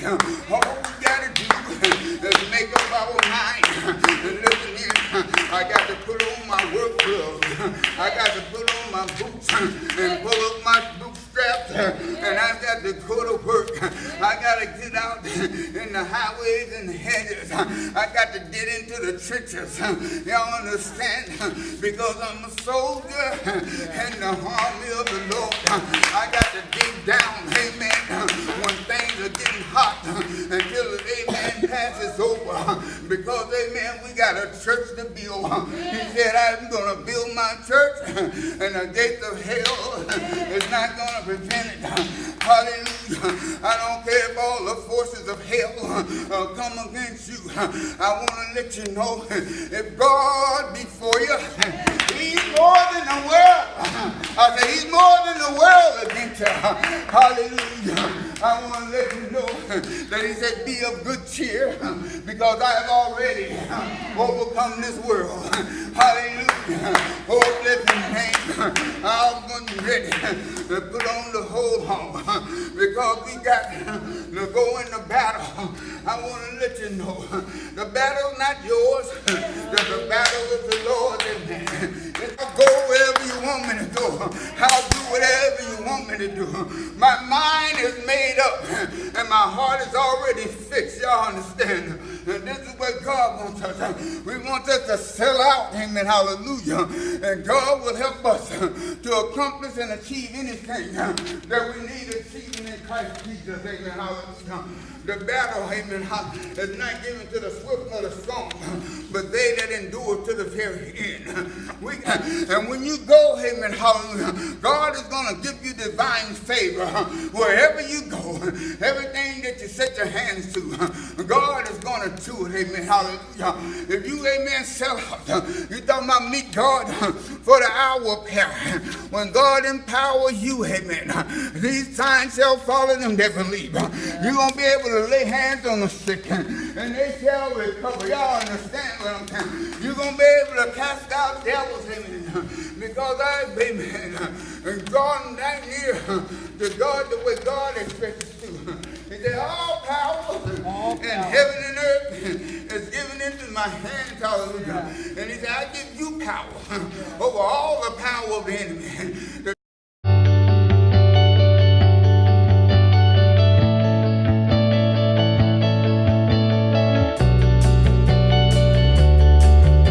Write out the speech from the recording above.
All we got to do is make up our mind. And listen here, I got to put on my work gloves. I got to put on my boots and pull up my bootstraps. And I got to go to work. I got to get out in the highways and the hedges. I got to get into the trenches. Y'all understand? Because I'm a soldier in the army of the Lord. I got to dig down, amen, when things are getting hot until the amen passes over. Because, amen, we got a church to build. He said, I'm going to build my church, and the gates of hell is not going to prevent it. Hallelujah. I don't care if all the forces of hell come against you. I want to let you know, if God be for you, He's more than the world. I say He's more than the world against you. Hallelujah. I want to let you know that He said, be of good cheer, because I have already overcome this world. Hallelujah. Oh, bless His name. I'm going to be ready to put on the whole armor, because we got to go in the battle. I want to let you know, the battle's not yours. The battle is the Lord's. I'll go wherever you want me to go. I'll do whatever you want me to do. My mind is made up, and my heart is already fixed. Y'all understand? And this is what God wants us. We want us to sell out. Amen. Hallelujah. And God will help us to accomplish and achieve anything that we need achieving in Christ Jesus. Amen. Hallelujah. The battle, amen, is not given to the swift nor the strong, but they that endure to the very end. And when you go, amen, hallelujah, God is going to give you divine favor wherever you go. Everything that you set your hands to, God is going to do it, amen, hallelujah. If you, amen, sell out, you're talking about meet God for the hour of power. When God empowers you, amen, these signs shall follow them that believe. You're going to be able to lay hands on the sick and they shall recover. Y'all understand what I'm saying? You're going to be able to cast out devils, amen, because amen, and God not near to God the way God expects us to. He said, all power in heaven and earth is given into my hands, hallelujah. And he said, I give you power over all the power of the enemy.